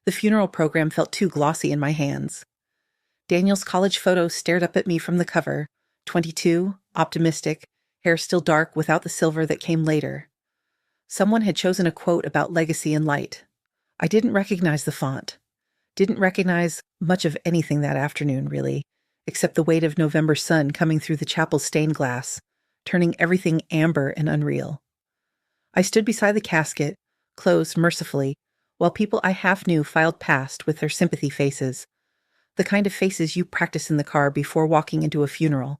The funeral program felt too glossy in my hands. Daniel's college photo stared up at me from the cover, 22, optimistic, hair still dark without the silver that came later. Someone had chosen a quote about legacy and light. I didn't recognize the font. Didn't recognize much of anything that afternoon, really, except the weight of November sun coming through the chapel's stained glass, turning everything amber and unreal. I stood beside the casket, closed mercifully, while people I half knew filed past with their sympathy faces, the kind of faces you practice in the car before walking into a funeral.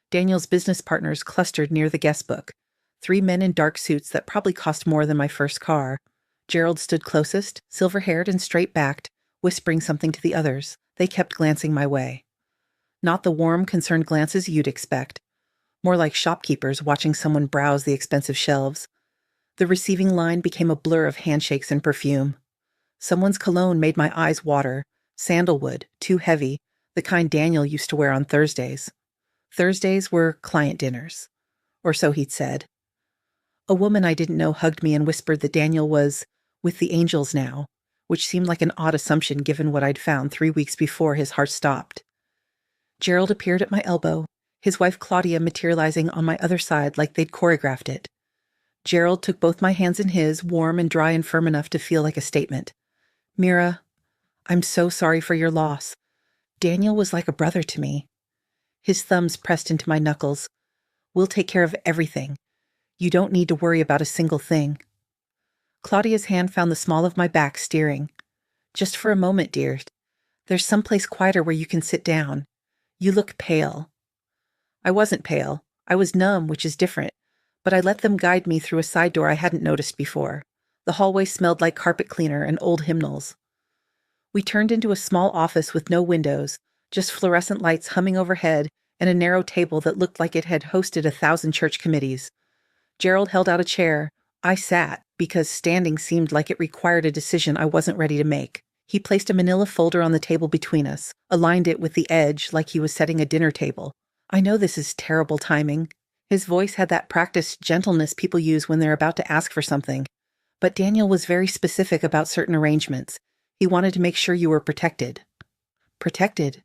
Daniel's business partners clustered near the guest book, 3 men in dark suits that probably cost more than my first car. Gerald stood closest, silver-haired and straight-backed, whispering something to the others. They kept glancing my way. Not the warm, concerned glances you'd expect. More like shopkeepers watching someone browse the expensive shelves. The receiving line became a blur of handshakes and perfume. Someone's cologne made my eyes water. Sandalwood, too heavy, the kind Daniel used to wear on Thursdays. Thursdays were client dinners. Or so he'd said. A woman I didn't know hugged me and whispered that Daniel was with the angels now, which seemed like an odd assumption given what I'd found 3 weeks before his heart stopped. Gerald appeared at my elbow, his wife Claudia materializing on my other side like they'd choreographed it. Gerald took both my hands in his, warm and dry and firm enough to feel like a statement. Mira, I'm so sorry for your loss. Daniel was like a brother to me. His thumbs pressed into my knuckles. We'll take care of everything. You don't need to worry about a single thing. Claudia's hand found the small of my back, steering. Just for a moment, dear. There's someplace quieter where you can sit down. You look pale. I wasn't pale. I was numb, which is different. But I let them guide me through a side door I hadn't noticed before. The hallway smelled like carpet cleaner and old hymnals. We turned into a small office with no windows, just fluorescent lights humming overhead and a narrow table that looked like it had hosted 1,000 church committees. Gerald held out a chair. I sat, because standing seemed like it required a decision I wasn't ready to make. He placed a manila folder on the table between us, aligned it with the edge like he was setting a dinner table. I know this is terrible timing. His voice had that practiced gentleness people use when they're about to ask for something. But Daniel was very specific about certain arrangements. He wanted to make sure you were protected. Protected?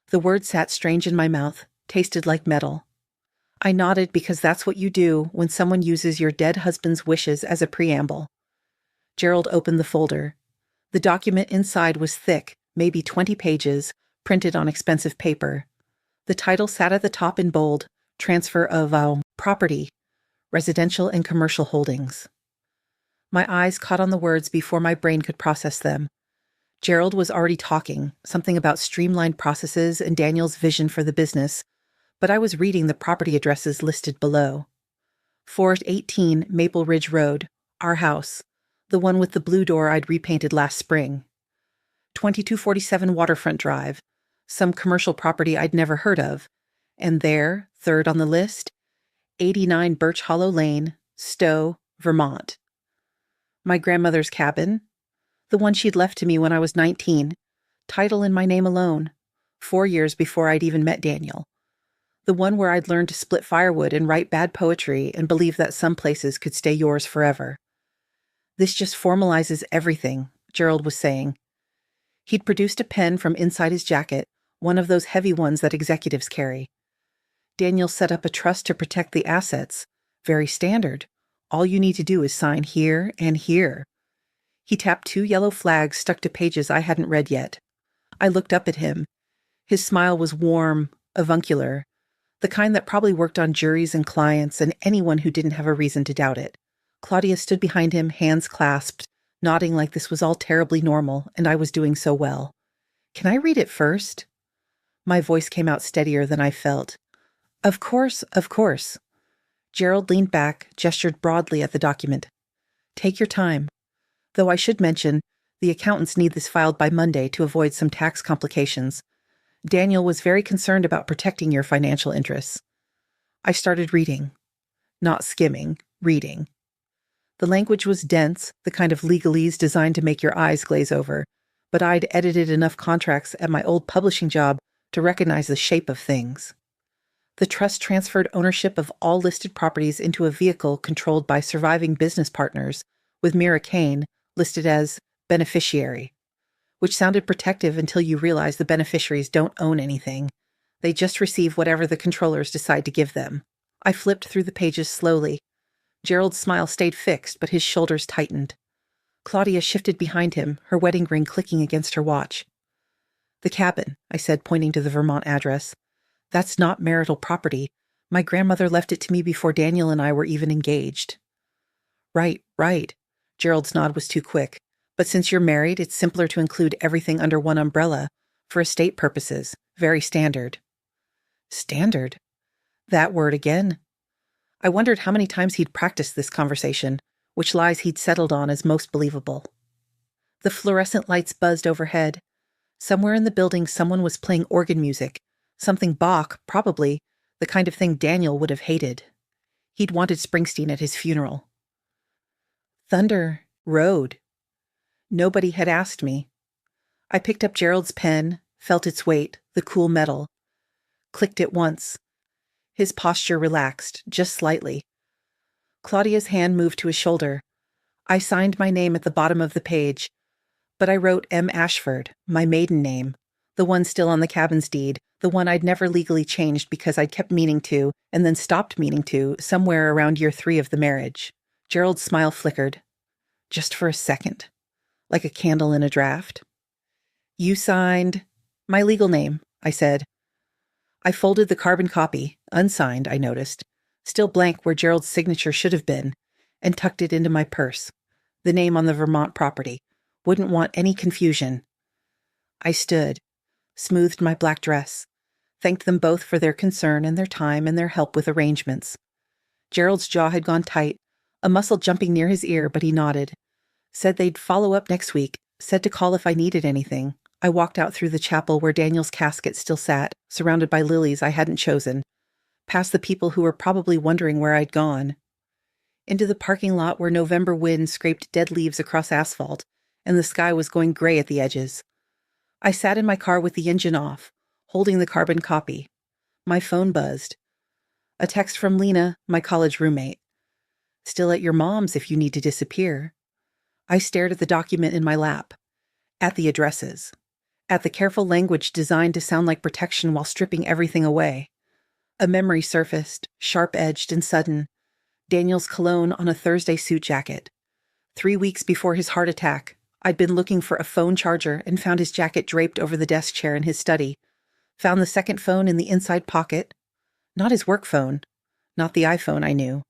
The word sat strange in my mouth, tasted like metal. I nodded because that's what you do when someone uses your dead husband's wishes as a preamble. Gerald opened the folder. The document inside was thick, maybe 20 pages, printed on expensive paper. The title sat at the top in bold, Transfer of Property, Residential and Commercial Holdings. My eyes caught on the words before my brain could process them. Gerald was already talking, something about streamlined processes and Daniel's vision for the business, but I was reading the property addresses listed below. 418 Maple Ridge Road, our house, the one with the blue door I'd repainted last spring. 2247 Waterfront Drive, some commercial property I'd never heard of. And there, third on the list, 89 Birch Hollow Lane, Stowe, Vermont. My grandmother's cabin, the one she'd left to me when I was 19, title in my name alone, 4 years before I'd even met Daniel. The one where I'd learned to split firewood and write bad poetry and believe that some places could stay yours forever. This just formalizes everything, Gerald was saying. He'd produced a pen from inside his jacket, one of those heavy ones that executives carry. Daniel set up a trust to protect the assets. Very standard. All you need to do is sign here and here. He tapped 2 yellow flags stuck to pages I hadn't read yet. I looked up at him. His smile was warm, avuncular, the kind that probably worked on juries and clients and anyone who didn't have a reason to doubt it. Claudia stood behind him, hands clasped, nodding like this was all terribly normal, and I was doing so well. Can I read it first? My voice came out steadier than I felt. Of course, of course. Gerald leaned back, gestured broadly at the document. Take your time. Though I should mention, the accountants need this filed by Monday to avoid some tax complications. Daniel was very concerned about protecting your financial interests. I started reading. Not skimming, reading. The language was dense, the kind of legalese designed to make your eyes glaze over, but I'd edited enough contracts at my old publishing job to recognize the shape of things. The trust transferred ownership of all listed properties into a vehicle controlled by surviving business partners, with Mira Kane, listed as beneficiary, which sounded protective until you realize the beneficiaries don't own anything. They just receive whatever the controllers decide to give them. I flipped through the pages slowly. Gerald's smile stayed fixed, but his shoulders tightened. Claudia shifted behind him, her wedding ring clicking against her watch. "The cabin," I said, pointing to the Vermont address. "That's not marital property. My grandmother left it to me before Daniel and I were even engaged." Right. Gerald's nod was too quick. "But since you're married, it's simpler to include everything under one umbrella. For estate purposes. Very standard." Standard? That word again. I wondered how many times he'd practiced this conversation, which lies he'd settled on as most believable. The fluorescent lights buzzed overhead. Somewhere in the building someone was playing organ music, something Bach, probably, the kind of thing Daniel would have hated. He'd wanted Springsteen at his funeral. Thunder Road. Nobody had asked me. I picked up Gerald's pen, felt its weight, the cool metal. Clicked it once. His posture relaxed, just slightly. Claudia's hand moved to his shoulder. I signed my name at the bottom of the page, but I wrote M. Ashford, my maiden name, the one still on the cabin's deed, the one I'd never legally changed because I'd kept meaning to, and then stopped meaning to, somewhere around year 3 of the marriage. Gerald's smile flickered. Just for a second. Like a candle in a draft. "You signed..." "My legal name," I said. I folded the carbon copy, unsigned, I noticed, still blank where Gerald's signature should have been, and tucked it into my purse. The name on the Vermont property. Wouldn't want any confusion. I stood, smoothed my black dress, thanked them both for their concern and their time and their help with arrangements. Gerald's jaw had gone tight, a muscle jumping near his ear, but he nodded. Said they'd follow up next week, said to call if I needed anything. I walked out through the chapel where Daniel's casket still sat, surrounded by lilies I hadn't chosen, past the people who were probably wondering where I'd gone, into the parking lot where November wind scraped dead leaves across asphalt, and the sky was going gray at the edges. I sat in my car with the engine off, holding the carbon copy. My phone buzzed. A text from Lena, my college roommate. "Still at your mom's if you need to disappear." I stared at the document in my lap, at the addresses, at the careful language designed to sound like protection while stripping everything away. A memory surfaced, sharp-edged and sudden. Daniel's cologne on a Thursday suit jacket. 3 weeks before his heart attack, I'd been looking for a phone charger and found his jacket draped over the desk chair in his study. Found the second phone in the inside pocket. Not his work phone. Not the iPhone I knew.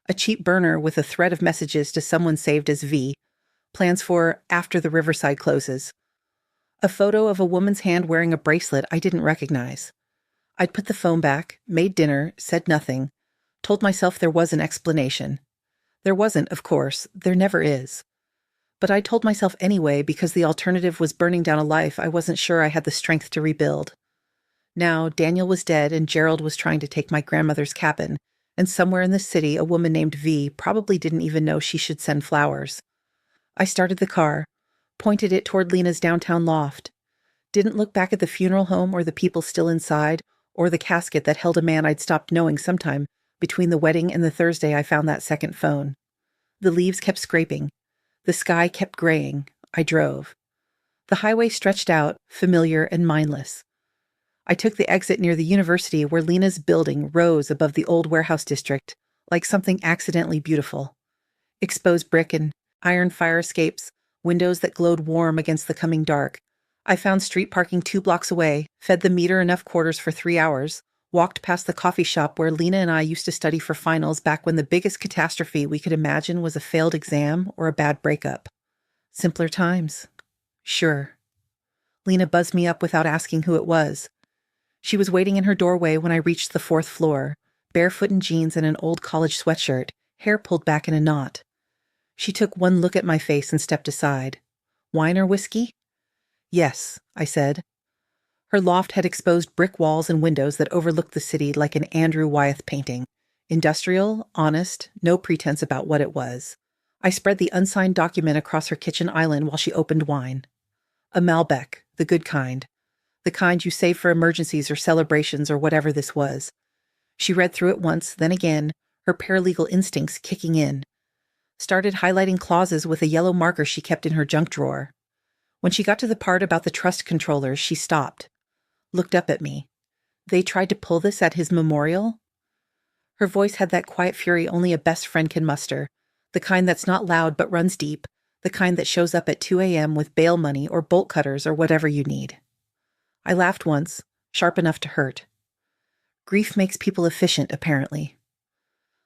A cheap burner with a thread of messages to someone saved as V. Plans for after the Riverside closes. A photo of a woman's hand wearing a bracelet I didn't recognize. I'd put the phone back, made dinner, said nothing, told myself there was an explanation. There wasn't, of course, there never is. But I told myself anyway because the alternative was burning down a life I wasn't sure I had the strength to rebuild. Now, Daniel was dead and Gerald was trying to take my grandmother's cabin, and somewhere in the city a woman named V probably didn't even know she should send flowers. I started the car, pointed it toward Lena's downtown loft. Didn't look back at the funeral home or the people still inside, or the casket that held a man I'd stopped knowing sometime between the wedding and the Thursday I found that second phone. The leaves kept scraping. The sky kept graying. I drove. The highway stretched out, familiar and mindless. I took the exit near the university where Lena's building rose above the old warehouse district, like something accidentally beautiful. Exposed brick and iron fire escapes, windows that glowed warm against the coming dark. I found street parking 2 blocks away, fed the meter enough quarters for 3 hours, walked past the coffee shop where Lena and I used to study for finals back when the biggest catastrophe we could imagine was a failed exam or a bad breakup. Simpler times. Sure. Lena buzzed me up without asking who it was. She was waiting in her doorway when I reached the 4th floor, barefoot in jeans and an old college sweatshirt, hair pulled back in a knot. She took one look at my face and stepped aside. "Wine or whiskey?" "Yes," I said. Her loft had exposed brick walls and windows that overlooked the city like an Andrew Wyeth painting. Industrial, honest, no pretense about what it was. I spread the unsigned document across her kitchen island while she opened wine. A Malbec, the good kind. The kind you save for emergencies or celebrations or whatever this was. She read through it once, then again, her paralegal instincts kicking in. Started highlighting clauses with a yellow marker she kept in her junk drawer. When she got to the part about the trust controllers, she stopped, looked up at me. They tried to pull this at his memorial? Her voice had that quiet fury only a best friend can muster, the kind that's not loud but runs deep, the kind that shows up at 2 a.m. with bail money or bolt cutters or whatever you need. I laughed once, sharp enough to hurt. Grief makes people efficient, apparently.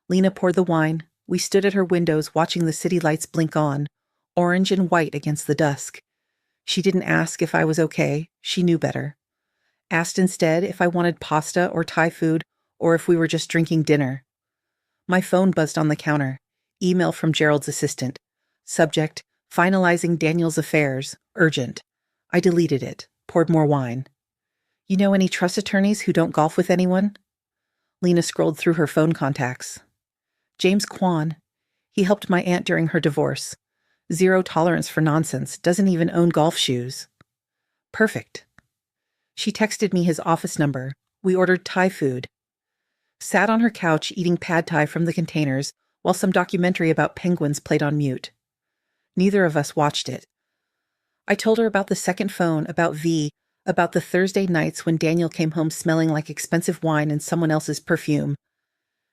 Lena poured the wine. We stood at her windows watching the city lights blink on, orange and white against the dusk. She didn't ask if I was okay. She knew better. Asked instead if I wanted pasta or Thai food or if we were just drinking dinner. My phone buzzed on the counter. Email from Gerald's assistant. Subject, finalizing Daniel's affairs. Urgent. I deleted it. Poured more wine. You know any trust attorneys who don't golf with anyone? Lena scrolled through her phone contacts. James Kwan. He helped my aunt during her divorce. Zero tolerance for nonsense. Doesn't even own golf shoes. Perfect. She texted me his office number. We ordered Thai food. Sat on her couch eating pad Thai from the containers while some documentary about penguins played on mute. Neither of us watched it. I told her about the second phone, about V, about the Thursday nights when Daniel came home smelling like expensive wine and someone else's perfume.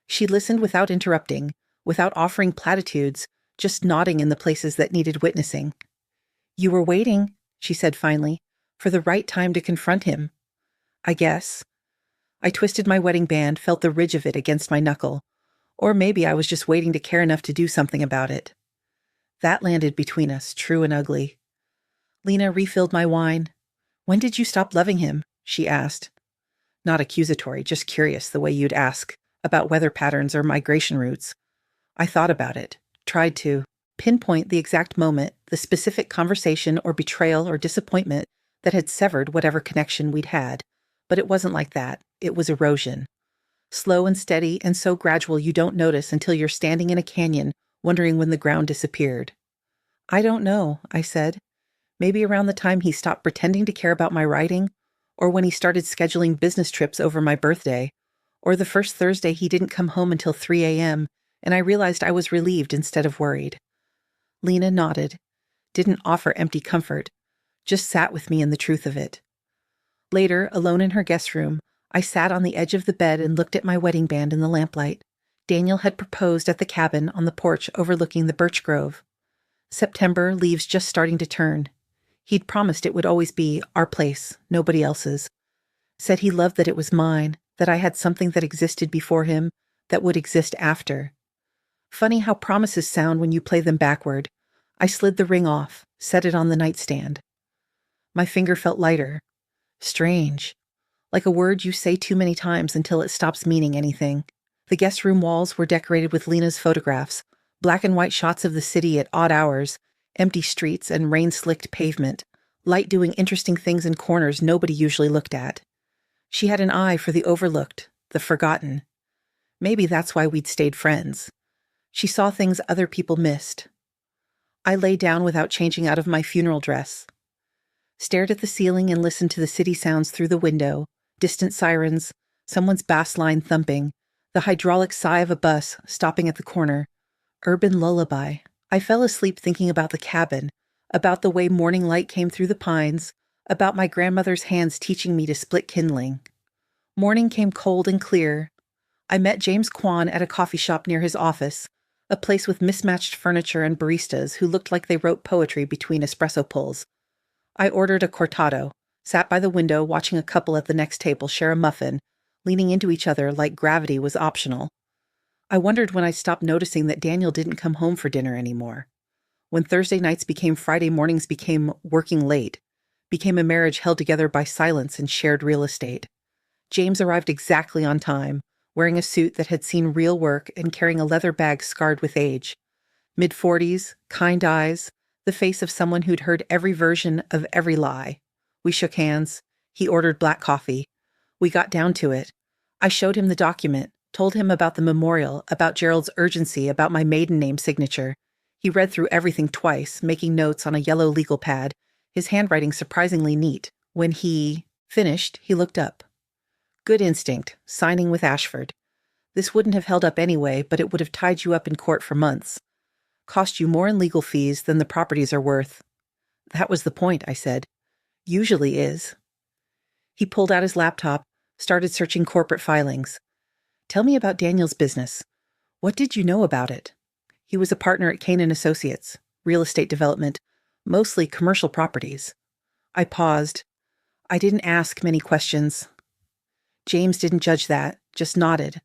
She listened without interrupting, without offering platitudes, just nodding in the places that needed witnessing. You were waiting, she said finally, for the right time to confront him. I guess. I twisted my wedding band, felt the ridge of it against my knuckle. Or maybe I was just waiting to care enough to do something about it. That landed between us, true and ugly. Lena refilled my wine. When did you stop loving him? She asked. Not accusatory, just curious, the way you'd ask about weather patterns or migration routes. I thought about it, tried to pinpoint the exact moment, the specific conversation or betrayal or disappointment that had severed whatever connection we'd had. But it wasn't like that. It was erosion. Slow and steady and so gradual you don't notice until you're standing in a canyon wondering when the ground disappeared. I don't know, I said. Maybe around the time he stopped pretending to care about my writing, or when he started scheduling business trips over my birthday, or the first Thursday he didn't come home until 3 a.m., and I realized I was relieved instead of worried. Lena nodded, didn't offer empty comfort, just sat with me in the truth of it. Later, alone in her guest room, I sat on the edge of the bed and looked at my wedding band in the lamplight. Daniel had proposed at the cabin on the porch overlooking the birch grove. September, leaves just starting to turn. He'd promised it would always be our place, nobody else's. Said he loved that it was mine, that I had something that existed before him, that would exist after. Funny how promises sound when you play them backward. I slid the ring off, set it on the nightstand. My finger felt lighter. Strange. Like a word you say too many times until it stops meaning anything. The guest room walls were decorated with Lena's photographs, black and white shots of the city at odd hours, empty streets and rain-slicked pavement, light doing interesting things in corners nobody usually looked at. She had an eye for the overlooked, the forgotten. Maybe that's why we'd stayed friends. She saw things other people missed. I lay down without changing out of my funeral dress. Stared at the ceiling and listened to the city sounds through the window, distant sirens, someone's bass line thumping, the hydraulic sigh of a bus stopping at the corner. Urban lullaby. I fell asleep thinking about the cabin, about the way morning light came through the pines, about my grandmother's hands teaching me to split kindling. Morning came cold and clear. I met James Kwan at a coffee shop near his office, a place with mismatched furniture and baristas who looked like they wrote poetry between espresso pulls. I ordered a cortado, sat by the window watching a couple at the next table share a muffin, leaning into each other like gravity was optional. I wondered when I stopped noticing that Daniel didn't come home for dinner anymore. When Thursday nights became Friday mornings became working late, became a marriage held together by silence and shared real estate. James arrived exactly on time, wearing a suit that had seen real work and carrying a leather bag scarred with age. Mid-40s, kind eyes, the face of someone who'd heard every version of every lie. We shook hands. He ordered black coffee. We got down to it. I showed him the document, told him about the memorial, about Gerald's urgency, about my maiden name signature. He read through everything twice, making notes on a yellow legal pad, his handwriting surprisingly neat. When he finished, he looked up. Good instinct, signing with Ashford. This wouldn't have held up anyway, but it would have tied you up in court for months. Cost you more in legal fees than the properties are worth. That was the point, I said. Usually is. He pulled out his laptop, started searching corporate filings. Tell me about Daniel's business. What did you know about it? He was a partner at Kane & Associates, real estate development, mostly commercial properties. I paused. I didn't ask many questions. James didn't judge that, just nodded.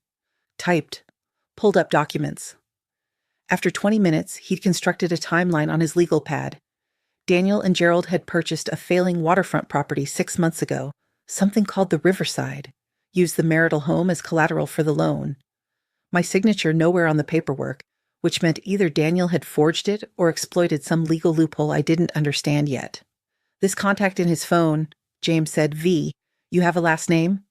Typed. Pulled up documents. After 20 minutes, he'd constructed a timeline on his legal pad. Daniel and Gerald had purchased a failing waterfront property 6 months ago, something called the Riverside, used the marital home as collateral for the loan. My signature nowhere on the paperwork, which meant either Daniel had forged it or exploited some legal loophole I didn't understand yet. This contact in his phone, James said, V, you have a last name?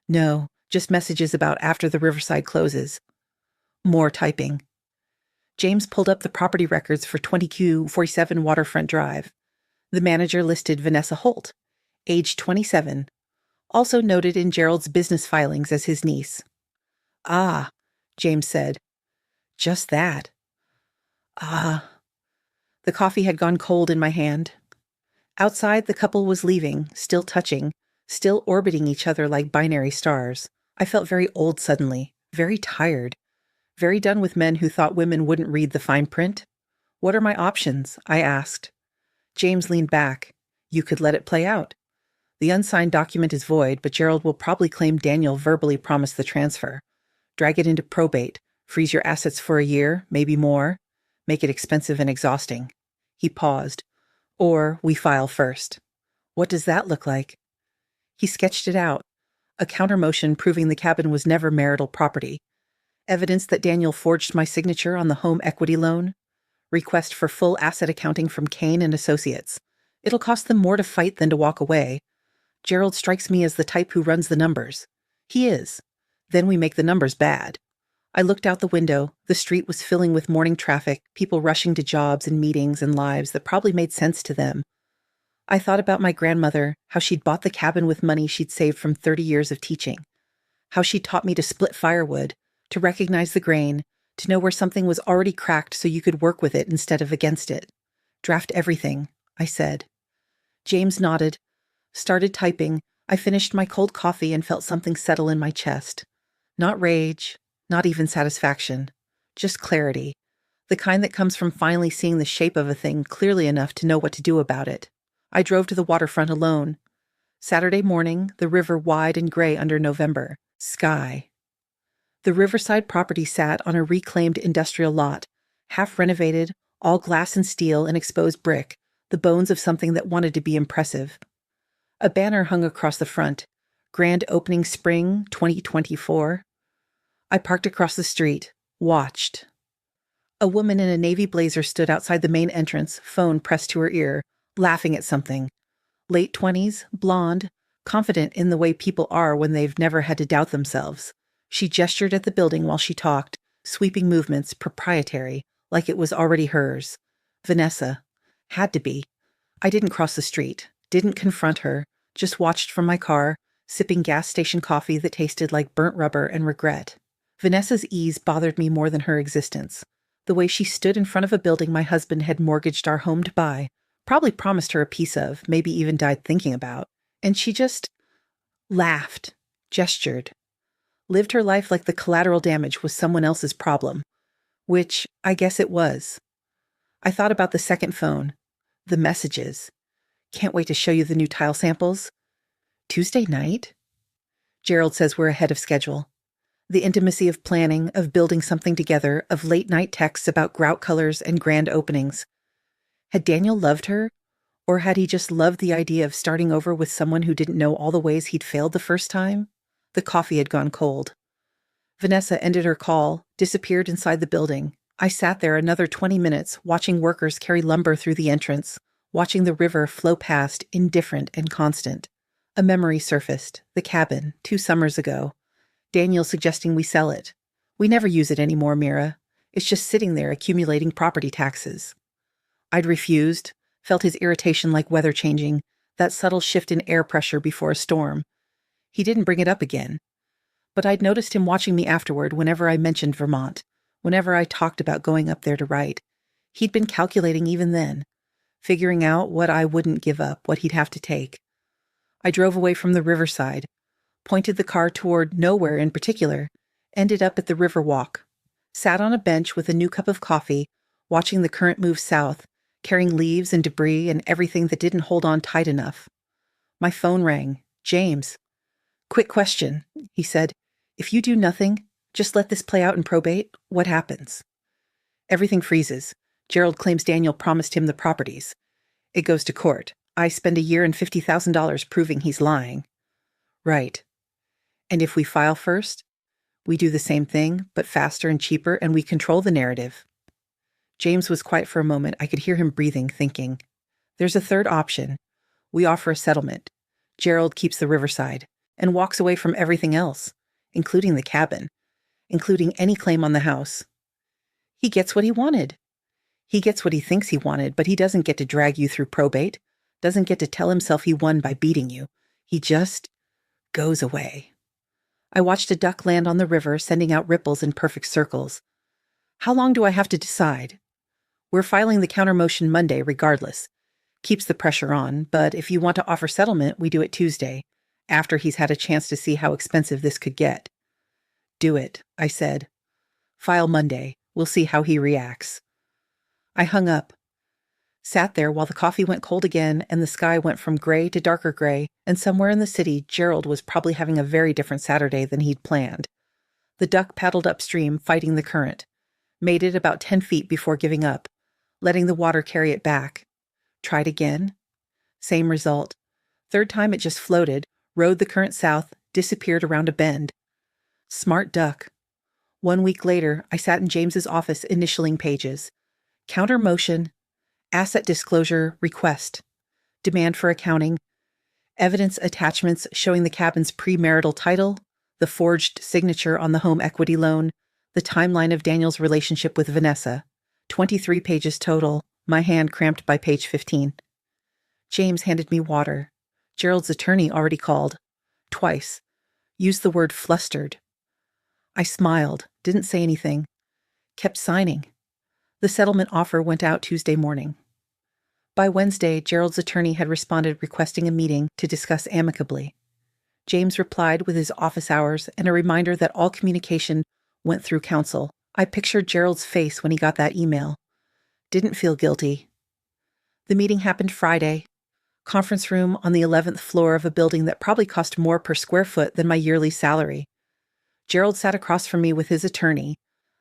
No, just messages about after the Riverside closes. More typing. James pulled up the property records for 20Q47 Waterfront Drive. The manager listed Vanessa Holt, age 27, also noted in Gerald's business filings as his niece. Ah, James said. Just that. Ah. The coffee had gone cold in my hand. Outside, the couple was leaving, still touching, still orbiting each other like binary stars. I felt very old suddenly, very tired, very done with men who thought women wouldn't read the fine print. What are my options? I asked. James leaned back. You could let it play out. The unsigned document is void, but Gerald will probably claim Daniel verbally promised the transfer. Drag it into probate, freeze your assets for a year, maybe more, make it expensive and exhausting. He paused. Or we file first. What does that look like? He sketched it out. A countermotion proving the cabin was never marital property. Evidence that Daniel forged my signature on the home equity loan. Request for full asset accounting from Kane & Associates. It'll cost them more to fight than to walk away. Gerald strikes me as the type who runs the numbers. He is. Then we make the numbers bad. I looked out the window. The street was filling with morning traffic, people rushing to jobs and meetings and lives that probably made sense to them. I thought about my grandmother, how she'd bought the cabin with money she'd saved from 30 years of teaching. How she taught me to split firewood, to recognize the grain, to know where something was already cracked so you could work with it instead of against it. Draft everything, I said. James nodded, started typing. I finished my cold coffee and felt something settle in my chest. Not rage, not even satisfaction, just clarity, the kind that comes from finally seeing the shape of a thing clearly enough to know what to do about it. I drove to the waterfront alone. Saturday morning, the river wide and gray under November. Sky. The Riverside property sat on a reclaimed industrial lot, half renovated, all glass and steel and exposed brick, the bones of something that wanted to be impressive. A banner hung across the front, Grand Opening Spring 2024. I parked across the street, watched. A woman in a navy blazer stood outside the main entrance, phone pressed to her ear, laughing at something. Late 20s, blonde, confident in the way people are when they've never had to doubt themselves. She gestured at the building while she talked, sweeping movements, proprietary, like it was already hers. Vanessa. Had to be. I didn't cross the street, didn't confront her, just watched from my car, sipping gas station coffee that tasted like burnt rubber and regret. Vanessa's ease bothered me more than her existence. The way she stood in front of a building my husband had mortgaged our home to buy, probably promised her a piece of, maybe even died thinking about, and she just laughed, gestured, lived her life like the collateral damage was someone else's problem, which I guess it was. I thought about the second phone, the messages. Can't wait to show you the new tile samples. Tuesday night? Gerald says we're ahead of schedule. The intimacy of planning, of building something together, of late-night texts about grout colors and grand openings. Had Daniel loved her? Or had he just loved the idea of starting over with someone who didn't know all the ways he'd failed the first time? The coffee had gone cold. Vanessa ended her call, disappeared inside the building. I sat there another 20 minutes, watching workers carry lumber through the entrance, watching the river flow past, indifferent and constant. A memory surfaced, the cabin, 2 summers ago. Daniel suggesting we sell it. We never use it anymore, Mira. It's just sitting there accumulating property taxes. I'd refused, felt his irritation like weather changing, that subtle shift in air pressure before a storm. He didn't bring it up again. But I'd noticed him watching me afterward whenever I mentioned Vermont, whenever I talked about going up there to write. He'd been calculating even then, figuring out what I wouldn't give up, what he'd have to take. I drove away from the riverside, pointed the car toward nowhere in particular, ended up at the river walk, sat on a bench with a new cup of coffee, watching the current move south, carrying leaves and debris and everything that didn't hold on tight enough. My phone rang. James. "Quick question," he said. "If you do nothing, just let this play out in probate, what happens?" Everything freezes. Gerald claims Daniel promised him the properties. It goes to court. I spend a year and $50,000 proving he's lying. Right. And if we file first, we do the same thing, but faster and cheaper, and we control the narrative. James was quiet for a moment. I could hear him breathing, thinking. There's a third option. We offer a settlement. Gerald keeps the riverside and walks away from everything else, including the cabin, including any claim on the house. He gets what he wanted. He gets what he thinks he wanted, but he doesn't get to drag you through probate, doesn't get to tell himself he won by beating you. He just goes away. I watched a duck land on the river, sending out ripples in perfect circles. How long do I have to decide? We're filing the counter-motion Monday regardless. Keeps the pressure on, but if you want to offer settlement, we do it Tuesday, after he's had a chance to see how expensive this could get. Do it, I said. File Monday. We'll see how he reacts. I hung up, sat there while the coffee went cold again and the sky went from gray to darker gray, and somewhere in the city, Gerald was probably having a very different Saturday than he'd planned. The duck paddled upstream, fighting the current, made it about 10 feet before giving up, letting the water carry it back. Tried again. Same result. Third time it just floated, rode the current south, disappeared around a bend. Smart duck. 1 week later, I sat in James's office initialing pages. Counter motion, asset disclosure request, demand for accounting, evidence attachments showing the cabin's premarital title, the forged signature on the home equity loan, the timeline of Daniel's relationship with Vanessa. 23 pages total, my hand cramped by page 15. James handed me water. Gerald's attorney already called. Twice. Used the word flustered. I smiled, didn't say anything. Kept signing. The settlement offer went out Tuesday morning. By Wednesday, Gerald's attorney had responded requesting a meeting to discuss amicably. James replied with his office hours and a reminder that all communication went through counsel. I pictured Gerald's face when he got that email. Didn't feel guilty. The meeting happened Friday. Conference room on the 11th floor of a building that probably cost more per square foot than my yearly salary. Gerald sat across from me with his attorney,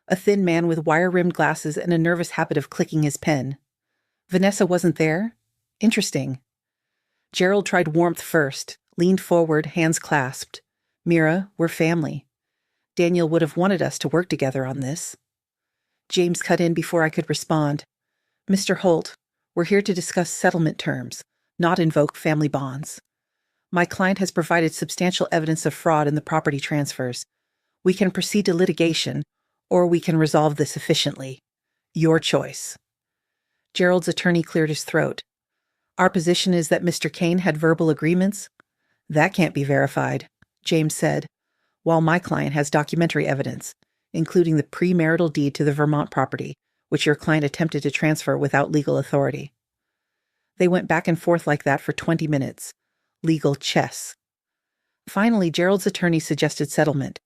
a thin man with wire-rimmed glasses and a nervous habit of clicking his pen. Vanessa wasn't there? Interesting. Gerald tried warmth first, leaned forward, hands clasped. Mira, we're family. Daniel would have wanted us to work together on this. James cut in before I could respond. Mr. Holt, we're here to discuss settlement terms, not invoke family bonds. My client has provided substantial evidence of fraud in the property transfers. We can proceed to litigation, or we can resolve this efficiently. Your choice. Gerald's attorney cleared his throat. Our position is that Mr. Kane had verbal agreements. That can't be verified, James said, while my client has documentary evidence, including the premarital deed to the Vermont property, which your client attempted to transfer without legal authority. They went back and forth like that for 20 minutes. Legal chess. Finally, Gerald's attorney suggested settlement.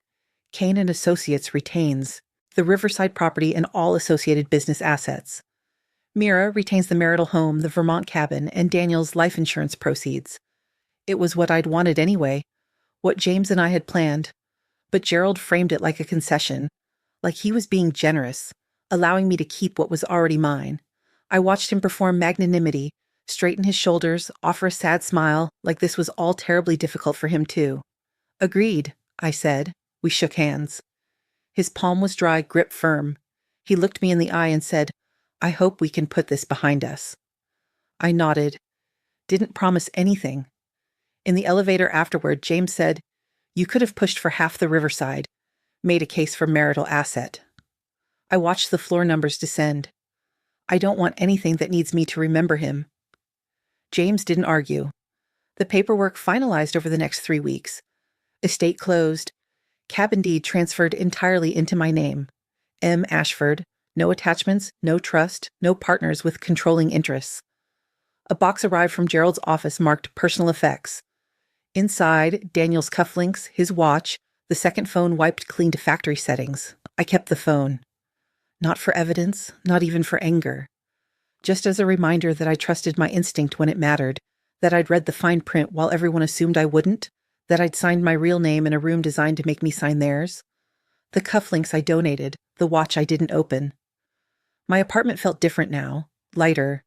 Kane and Associates retains the Riverside property and all associated business assets. Mira retains the marital home, the Vermont cabin, and Daniel's life insurance proceeds. It was what I'd wanted anyway, what James and I had planned. But Gerald framed it like a concession, like he was being generous, allowing me to keep what was already mine. I watched him perform magnanimity, straighten his shoulders, offer a sad smile, like this was all terribly difficult for him too. Agreed, I said. We shook hands. His palm was dry, grip firm. He looked me in the eye and said, I hope we can put this behind us. I nodded. Didn't promise anything. In the elevator afterward, James said, You could have pushed for half the Riverside, made a case for marital asset. I watched the floor numbers descend. I don't want anything that needs me to remember him. James didn't argue. The paperwork finalized over the next 3 weeks. Estate closed. Cabin deed transferred entirely into my name. M. Ashford, No attachments, no trust, no partners with controlling interests. A box arrived from Gerald's office marked personal effects. Inside, Daniel's cufflinks, his watch, the second phone wiped clean to factory settings. I kept the phone. Not for evidence, not even for anger. Just as a reminder that I trusted my instinct when it mattered, that I'd read the fine print while everyone assumed I wouldn't, that I'd signed my real name in a room designed to make me sign theirs. The cufflinks I donated, the watch I didn't open. My apartment felt different now, lighter.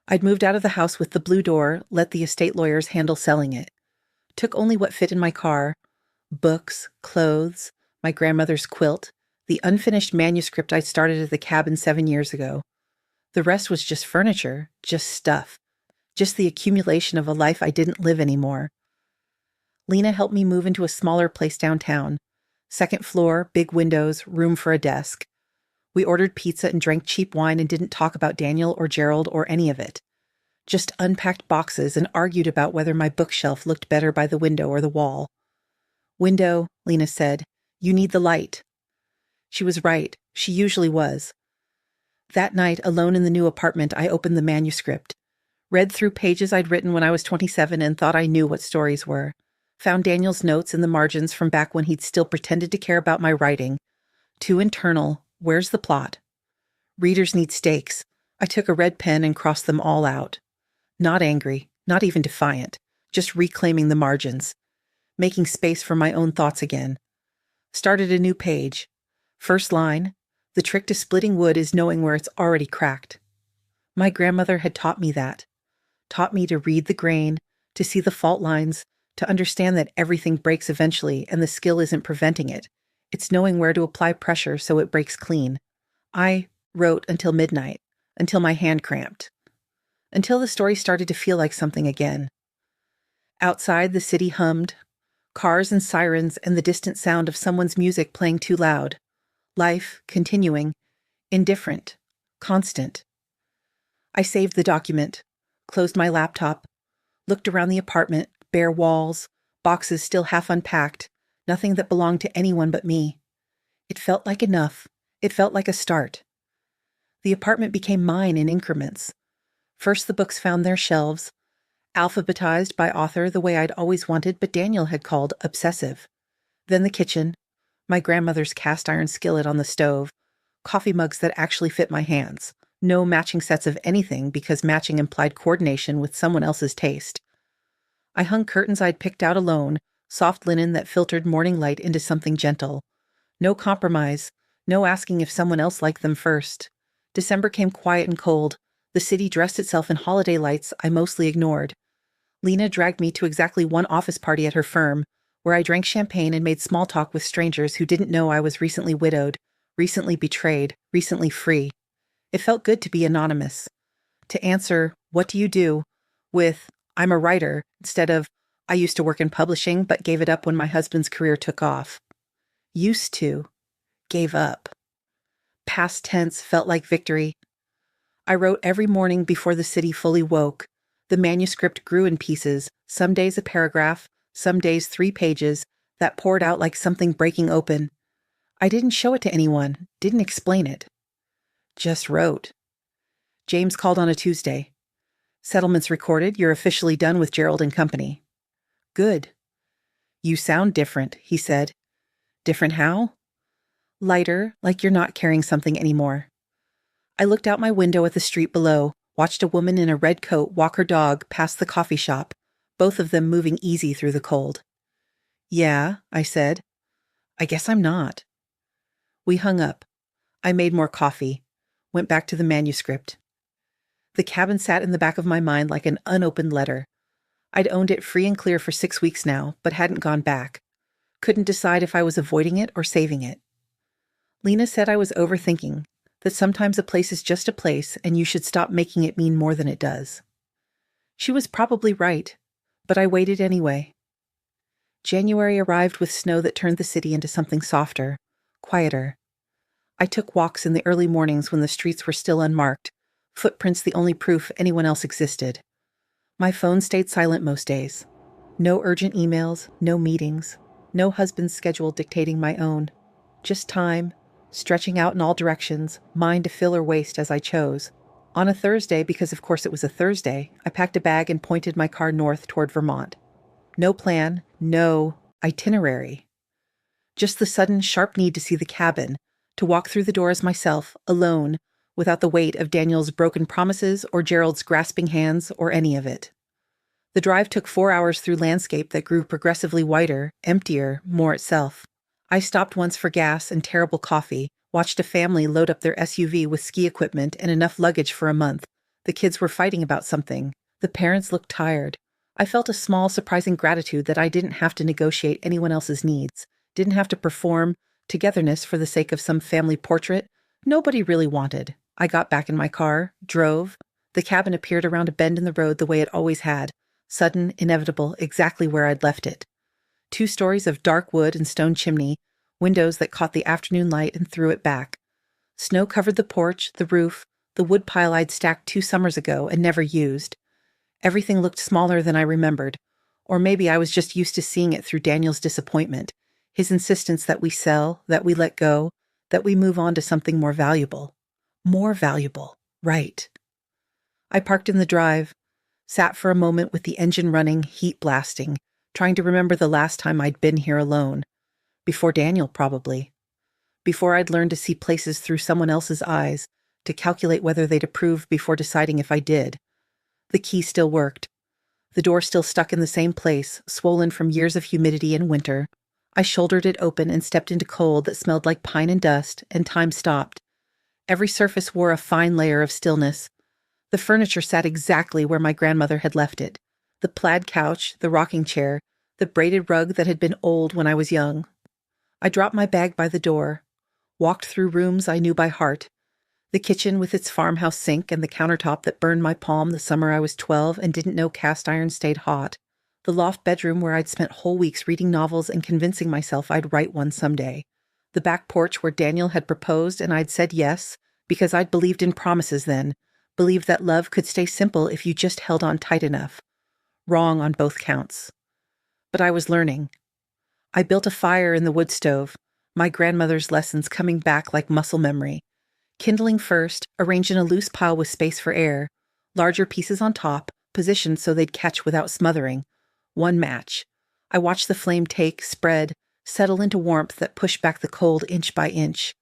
I'd moved out of the house with the blue door, let the estate lawyers handle selling it. Took only what fit in my car: books, clothes, my grandmother's quilt, the unfinished manuscript I started at the cabin 7 years ago. The rest was just furniture, just stuff, just the accumulation of a life I didn't live anymore. Lena helped me move into a smaller place downtown. Second floor, big windows, room for a desk. We ordered pizza and drank cheap wine and didn't talk about Daniel or Gerald or any of it. Just unpacked boxes and argued about whether my bookshelf looked better by the window or the wall. "Window," Lena said. "You need the light." She was right. She usually was. That night, alone in the new apartment, I opened the manuscript. Read through pages I'd written when I was 27 and thought I knew what stories were. Found Daniel's notes in the margins from back when he'd still pretended to care about my writing. Too internal. Where's the plot? Readers need stakes. I took a red pen and crossed them all out. Not angry, not even defiant, just reclaiming the margins. Making space for my own thoughts again. Started a new page. First line: "The trick to splitting wood is knowing where it's already cracked." My grandmother had taught me that. Taught me to read the grain, to see the fault lines, to understand that everything breaks eventually and the skill isn't preventing it. It's knowing where to apply pressure so it breaks clean. I wrote until midnight, until my hand cramped. Until the story started to feel like something again. Outside, the city hummed. Cars and sirens and the distant sound of someone's music playing too loud. Life, continuing, indifferent, constant. I saved the document, closed my laptop, looked around the apartment, bare walls, boxes still half unpacked, nothing that belonged to anyone but me. It felt like enough. It felt like a start. The apartment became mine in increments. First the books found their shelves, alphabetized by author the way I'd always wanted but Daniel had called obsessive. Then the kitchen, my grandmother's cast iron skillet on the stove, coffee mugs that actually fit my hands, no matching sets of anything because matching implied coordination with someone else's taste. I hung curtains I'd picked out alone, soft linen that filtered morning light into something gentle. No compromise, no asking if someone else liked them first. December came quiet and cold. The city dressed itself in holiday lights I mostly ignored. Lena dragged me to exactly one office party at her firm, where I drank champagne and made small talk with strangers who didn't know I was recently widowed, recently betrayed, recently free. It felt good to be anonymous. To answer, "What do you do?" with, "I'm a writer," instead of, "I used to work in publishing but gave it up when my husband's career took off." Used to. Gave up. Past tense felt like victory. I wrote every morning before the city fully woke. The manuscript grew in pieces, some days a paragraph, some days 3 pages, that poured out like something breaking open. I didn't show it to anyone, didn't explain it. Just wrote. James called on a Tuesday. "Settlements recorded, you're officially done with Gerald and Company." "Good." "You sound different," he said. "Different how?" "Lighter, like you're not carrying something anymore." I looked out my window at the street below, watched a woman in a red coat walk her dog past the coffee shop, both of them moving easy through the cold. "Yeah," I said. "I guess I'm not." We hung up. I made more coffee, went back to the manuscript. The cabin sat in the back of my mind like an unopened letter. I'd owned it free and clear for 6 weeks now, but hadn't gone back. Couldn't decide if I was avoiding it or saving it. Lena said I was overthinking, that sometimes a place is just a place and you should stop making it mean more than it does. She was probably right, but I waited anyway. January arrived with snow that turned the city into something softer, quieter. I took walks in the early mornings when the streets were still unmarked, footprints the only proof anyone else existed. My phone stayed silent most days. No urgent emails, no meetings, no husband's schedule dictating my own. Just time, stretching out in all directions, mine to fill or waste as I chose. On a Thursday, because of course it was a Thursday, I packed a bag and pointed my car north toward Vermont. No plan, no itinerary. Just the sudden, sharp need to see the cabin, to walk through the doors myself, alone, without the weight of Daniel's broken promises or Gerald's grasping hands or any of it. The drive took 4 hours through landscape that grew progressively whiter, emptier, more itself. I stopped once for gas and terrible coffee, watched a family load up their SUV with ski equipment and enough luggage for a month. The kids were fighting about something. The parents looked tired. I felt a small, surprising gratitude that I didn't have to negotiate anyone else's needs, didn't have to perform togetherness for the sake of some family portrait nobody really wanted. I got back in my car, drove. The cabin appeared around a bend in the road the way it always had, sudden, inevitable, exactly where I'd left it. 2 stories of dark wood and stone chimney, windows that caught the afternoon light and threw it back. Snow covered the porch, the roof, the wood pile I'd stacked 2 summers ago and never used. Everything looked smaller than I remembered, or maybe I was just used to seeing it through Daniel's disappointment, his insistence that we sell, that we let go, that we move on to something more valuable. More valuable, right. I parked in the drive, sat for a moment with the engine running, heat blasting, trying to remember the last time I'd been here alone. Before Daniel, probably. Before I'd learned to see places through someone else's eyes, to calculate whether they'd approve before deciding if I did. The key still worked. The door still stuck in the same place, swollen from years of humidity and winter. I shouldered it open and stepped into cold that smelled like pine and dust, and time stopped. Every surface wore a fine layer of stillness. The furniture sat exactly where my grandmother had left it. The plaid couch, the rocking chair, the braided rug that had been old when I was young. I dropped my bag by the door, walked through rooms I knew by heart. The kitchen with its farmhouse sink and the countertop that burned my palm the summer I was 12 and didn't know cast iron stayed hot. The loft bedroom where I'd spent whole weeks reading novels and convincing myself I'd write one someday. The back porch where Daniel had proposed and I'd said yes, because I'd believed in promises then, believed that love could stay simple if you just held on tight enough. Wrong on both counts. But I was learning. I built a fire in the wood stove, my grandmother's lessons coming back like muscle memory. Kindling first, arranged in a loose pile with space for air, larger pieces on top, positioned so they'd catch without smothering. 1 match. I watched the flame take, spread, settle into warmth that pushed back the cold inch by inch.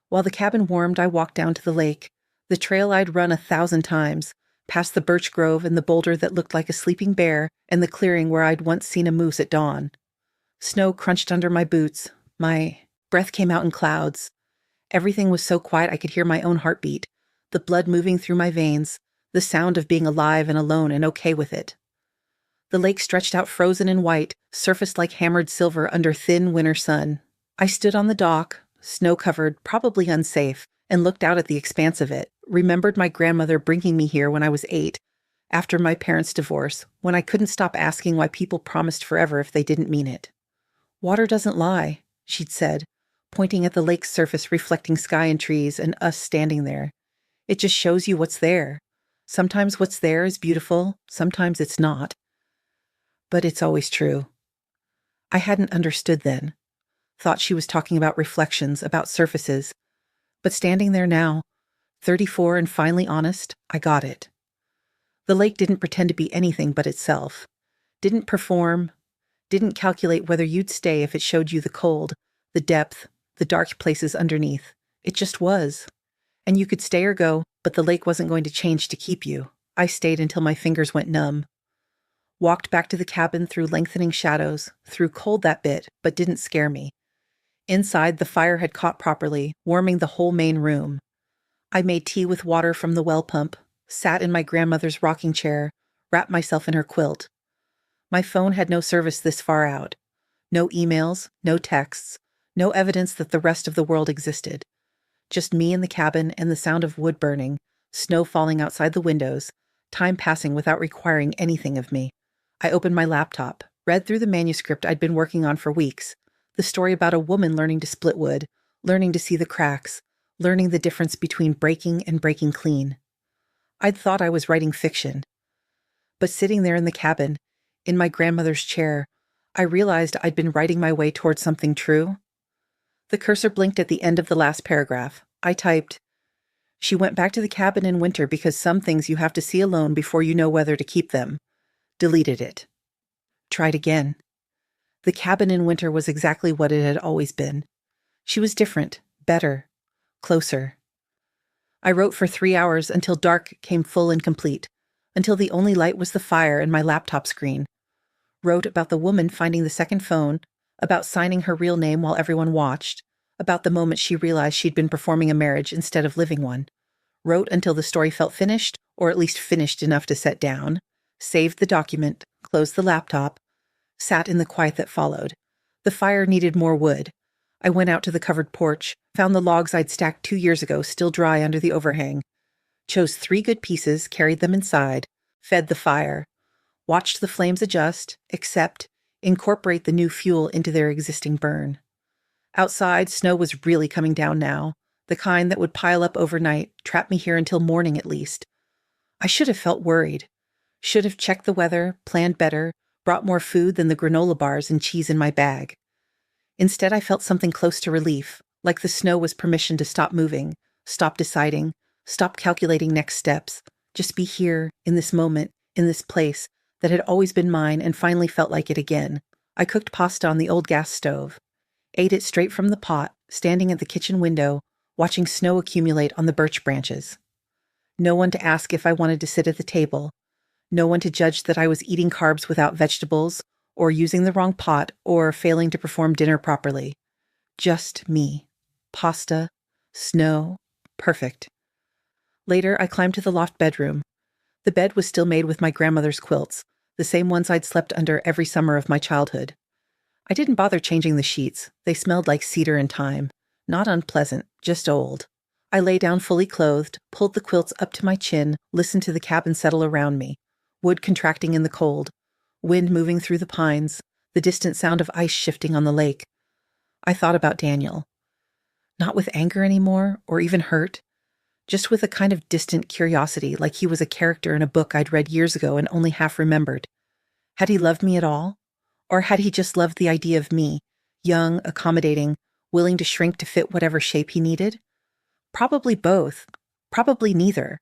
While the cabin warmed, I walked down to the lake, the trail I'd run 1,000 times, past the birch grove and the boulder that looked like a sleeping bear and the clearing where I'd once seen a moose at dawn. Snow crunched under my boots. My breath came out in clouds. Everything was so quiet I could hear my own heartbeat, the blood moving through my veins, the sound of being alive and alone and okay with it. The lake stretched out frozen and white, surfaced like hammered silver under thin winter sun. I stood on the dock, snow-covered, probably unsafe, and looked out at the expanse of it, remembered my grandmother bringing me here when I was 8, after my parents' divorce, when I couldn't stop asking why people promised forever if they didn't mean it. Water doesn't lie, she'd said, pointing at the lake's surface reflecting sky and trees and us standing there. It just shows you what's there. Sometimes what's there is beautiful, sometimes it's not. But it's always true. I hadn't understood then. Thought she was talking about reflections, about surfaces. But standing there now, 34 and finally honest, I got it. The lake didn't pretend to be anything but itself. Didn't perform, didn't calculate whether you'd stay if it showed you the cold, the depth, the dark places underneath. It just was. And you could stay or go, but the lake wasn't going to change to keep you. I stayed until my fingers went numb. Walked back to the cabin through lengthening shadows, through cold that bit, but didn't scare me. Inside, the fire had caught properly, warming the whole main room. I made tea with water from the well pump, sat in my grandmother's rocking chair, wrapped myself in her quilt. My phone had no service this far out. No emails, no texts, no evidence that the rest of the world existed. Just me in the cabin and the sound of wood burning, snow falling outside the windows, time passing without requiring anything of me. I opened my laptop, read through the manuscript I'd been working on for weeks, the story about a woman learning to split wood, learning to see the cracks, learning the difference between breaking and breaking clean. I'd thought I was writing fiction. But sitting there in the cabin, in my grandmother's chair, I realized I'd been writing my way towards something true. The cursor blinked at the end of the last paragraph. I typed, "She went back to the cabin in winter because some things you have to see alone before you know whether to keep them." Deleted it. Tried again. The cabin in winter was exactly what it had always been. She was different, better, closer. I wrote for 3 hours until dark came full and complete, until the only light was the fire and my laptop screen. Wrote about the woman finding the second phone, about signing her real name while everyone watched, about the moment she realized she'd been performing a marriage instead of living one. Wrote until the story felt finished, or at least finished enough to set down, saved the document, closed the laptop, sat in the quiet that followed. The fire needed more wood. I went out to the covered porch, found the logs I'd stacked 2 years ago still dry under the overhang, chose 3 good pieces, carried them inside, fed the fire, watched the flames adjust, accept, incorporate the new fuel into their existing burn. Outside, snow was really coming down now, the kind that would pile up overnight, trap me here until morning at least. I should have felt worried. Should have checked the weather, planned better, brought more food than the granola bars and cheese in my bag. Instead, I felt something close to relief, like the snow was permission to stop moving, stop deciding, stop calculating next steps, just be here, in this moment, in this place that had always been mine and finally felt like it again. I cooked pasta on the old gas stove, ate it straight from the pot, standing at the kitchen window, watching snow accumulate on the birch branches. No one to ask if I wanted to sit at the table, no one to judge that I was eating carbs without vegetables, or using the wrong pot, or failing to perform dinner properly. Just me. Pasta, snow, perfect. Later, I climbed to the loft bedroom. The bed was still made with my grandmother's quilts, the same ones I'd slept under every summer of my childhood. I didn't bother changing the sheets. They smelled like cedar and thyme. Not unpleasant, just old. I lay down fully clothed, pulled the quilts up to my chin, listened to the cabin settle around me. Wood contracting in the cold, wind moving through the pines, the distant sound of ice shifting on the lake. I thought about Daniel. Not with anger anymore, or even hurt, just with a kind of distant curiosity, like he was a character in a book I'd read years ago and only half remembered. Had he loved me at all? Or had he just loved the idea of me, young, accommodating, willing to shrink to fit whatever shape he needed? Probably both. Probably neither.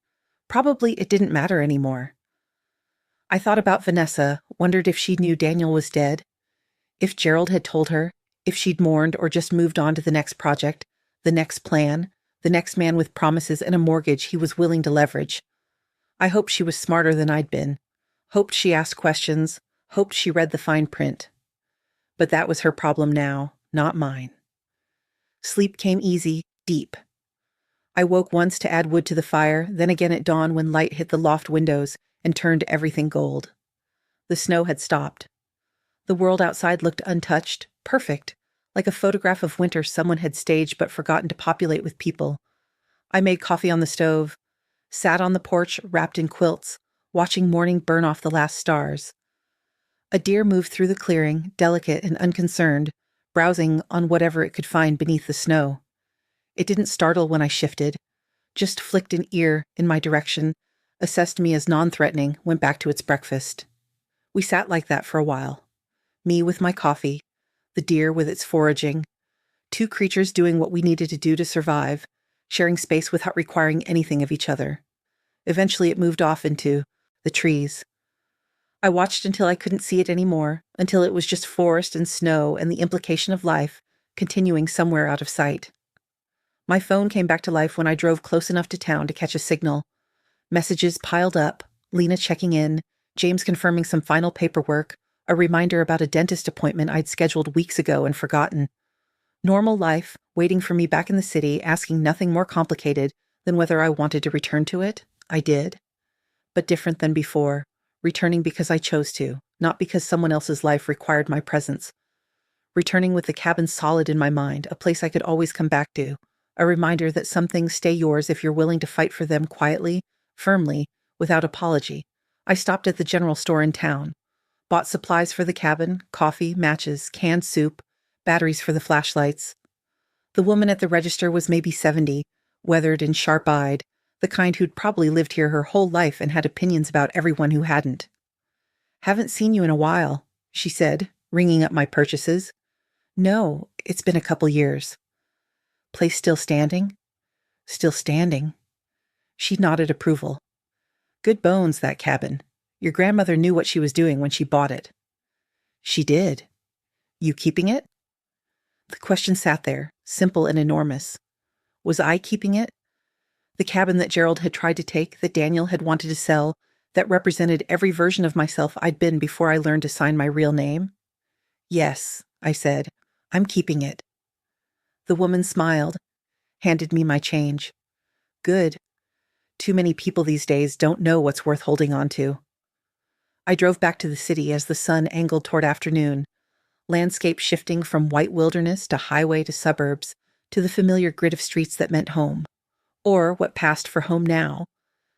Probably it didn't matter anymore. I thought about Vanessa, wondered if she knew Daniel was dead, if Gerald had told her, if she'd mourned or just moved on to the next project, the next plan, the next man with promises and a mortgage he was willing to leverage. I hoped she was smarter than I'd been, hoped she asked questions, hoped she read the fine print. But that was her problem now, not mine. Sleep came easy, deep. I woke once to add wood to the fire, then again at dawn when light hit the loft windows and turned everything gold. The snow had stopped. The world outside looked untouched, perfect, like a photograph of winter someone had staged but forgotten to populate with people. I made coffee on the stove, sat on the porch wrapped in quilts, watching morning burn off the last stars. A deer moved through the clearing, delicate and unconcerned, browsing on whatever it could find beneath the snow. It didn't startle when I shifted, just flicked an ear in my direction, assessed me as non-threatening, went back to its breakfast. We sat like that for a while. Me with my coffee, the deer with its foraging, 2 creatures doing what we needed to do to survive, sharing space without requiring anything of each other. Eventually it moved off into the trees. I watched until I couldn't see it anymore, until it was just forest and snow and the implication of life continuing somewhere out of sight. My phone came back to life when I drove close enough to town to catch a signal. Messages piled up, Lena checking in, James confirming some final paperwork, a reminder about a dentist appointment I'd scheduled weeks ago and forgotten. Normal life, waiting for me back in the city, asking nothing more complicated than whether I wanted to return to it. I did. But different than before, returning because I chose to, not because someone else's life required my presence. Returning with the cabin solid in my mind, a place I could always come back to, a reminder that some things stay yours if you're willing to fight for them quietly, firmly, without apology. I stopped at the general store in town, bought supplies for the cabin, coffee, matches, canned soup, batteries for the flashlights. The woman at the register was maybe 70, weathered and sharp-eyed, the kind who'd probably lived here her whole life and had opinions about everyone who hadn't. "Haven't seen you in a while," she said, ringing up my purchases. "No, it's been a couple years." Place still standing? Still standing. She nodded approval. Good bones, that cabin. Your grandmother knew what she was doing when she bought it. She did. You keeping it? The question sat there, simple and enormous. Was I keeping it? The cabin that Gerald had tried to take, that Daniel had wanted to sell, that represented every version of myself I'd been before I learned to sign my real name? Yes, I said. I'm keeping it. The woman smiled, handed me my change. Good. Too many people these days don't know what's worth holding on to. I drove back to the city as the sun angled toward afternoon, landscape shifting from white wilderness to highway to suburbs, to the familiar grid of streets that meant home, or what passed for home now,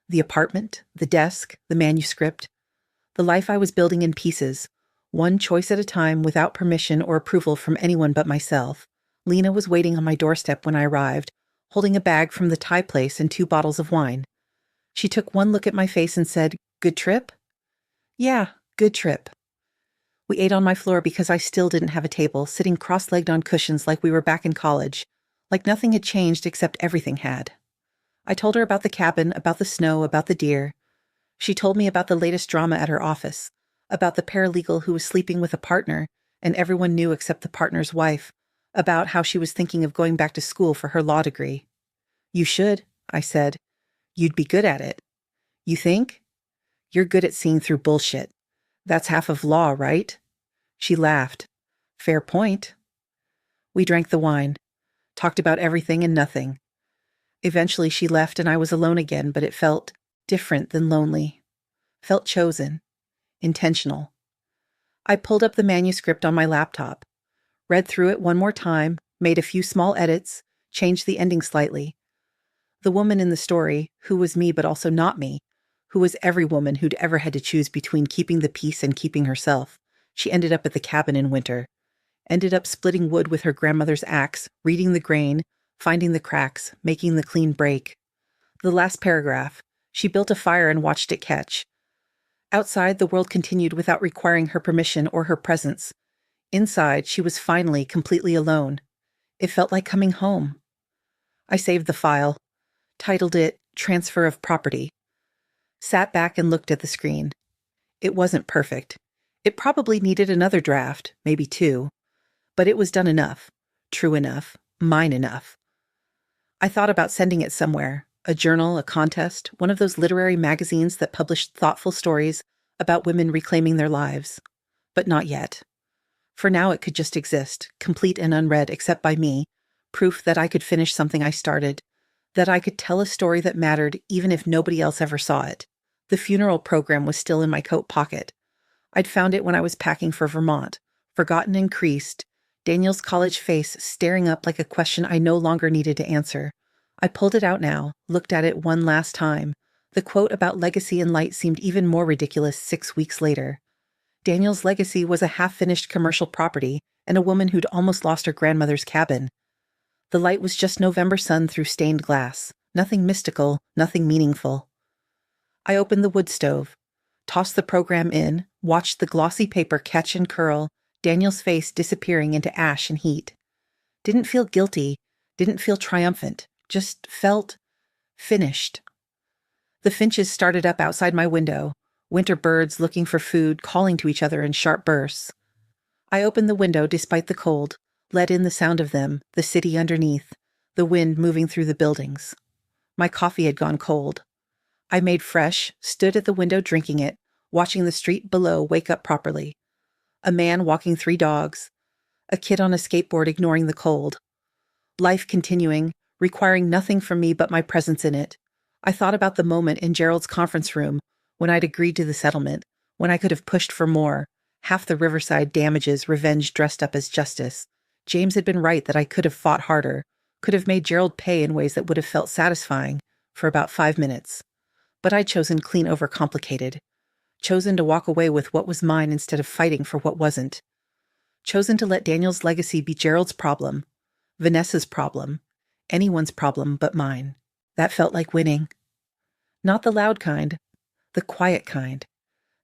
the apartment, the desk, the manuscript, the life I was building in pieces, one choice at a time without permission or approval from anyone but myself. Lena was waiting on my doorstep when I arrived, holding a bag from the Thai place and 2 bottles of wine. She took one look at my face and said, "Good trip?" "Yeah, good trip." We ate on my floor because I still didn't have a table, sitting cross-legged on cushions like we were back in college, like nothing had changed except everything had. I told her about the cabin, about the snow, about the deer. She told me about the latest drama at her office, about the paralegal who was sleeping with a partner, and everyone knew except the partner's wife, about how she was thinking of going back to school for her law degree. "You should," I said. "You'd be good at it." "You think?" "You're good at seeing through bullshit. That's half of law, right?" She laughed. "Fair point." We drank the wine, talked about everything and nothing. Eventually she left and I was alone again, but it felt different than lonely. Felt chosen. Intentional. I pulled up the manuscript on my laptop, read through it one more time, made a few small edits, changed the ending slightly. The woman in the story, who was me but also not me, who was every woman who'd ever had to choose between keeping the peace and keeping herself, she ended up at the cabin in winter, ended up splitting wood with her grandmother's axe, reading the grain, finding the cracks, making the clean break. The last paragraph, she built a fire and watched it catch. Outside, the world continued without requiring her permission or her presence. Inside, she was finally completely alone. It felt like coming home. I saved the file, titled it Transfer of Property, sat back and looked at the screen. It wasn't perfect. It probably needed another draft, maybe 2, but it was done enough, true enough, mine enough. I thought about sending it somewhere, a journal, a contest, one of those literary magazines that published thoughtful stories about women reclaiming their lives. But not yet. For now it could just exist, complete and unread except by me, proof that I could finish something I started, that I could tell a story that mattered even if nobody else ever saw it. The funeral program was still in my coat pocket. I'd found it when I was packing for Vermont, forgotten and creased, Daniel's college face staring up like a question I no longer needed to answer. I pulled it out now, looked at it one last time. The quote about legacy and light seemed even more ridiculous 6 weeks later. Daniel's legacy was a half-finished commercial property and a woman who'd almost lost her grandmother's cabin. The light was just November sun through stained glass. Nothing mystical, nothing meaningful. I opened the wood stove, tossed the program in, watched the glossy paper catch and curl, Daniel's face disappearing into ash and heat. Didn't feel guilty, didn't feel triumphant, just felt finished. The finches started up outside my window, winter birds looking for food, calling to each other in sharp bursts. I opened the window despite the cold, let in the sound of them, the city underneath, the wind moving through the buildings. My coffee had gone cold. I made fresh, stood at the window drinking it, watching the street below wake up properly. A man walking 3 dogs, a kid on a skateboard ignoring the cold. Life continuing, requiring nothing from me but my presence in it. I thought about the moment in Gerald's conference room when I'd agreed to the settlement, when I could have pushed for more, half the Riverside damages, revenge dressed up as justice. James had been right that I could have fought harder, could have made Gerald pay in ways that would have felt satisfying for about 5 minutes. But I'd chosen clean over complicated. Chosen to walk away with what was mine instead of fighting for what wasn't. Chosen to let Daniel's legacy be Gerald's problem, Vanessa's problem, anyone's problem but mine. That felt like winning. Not the loud kind, the quiet kind.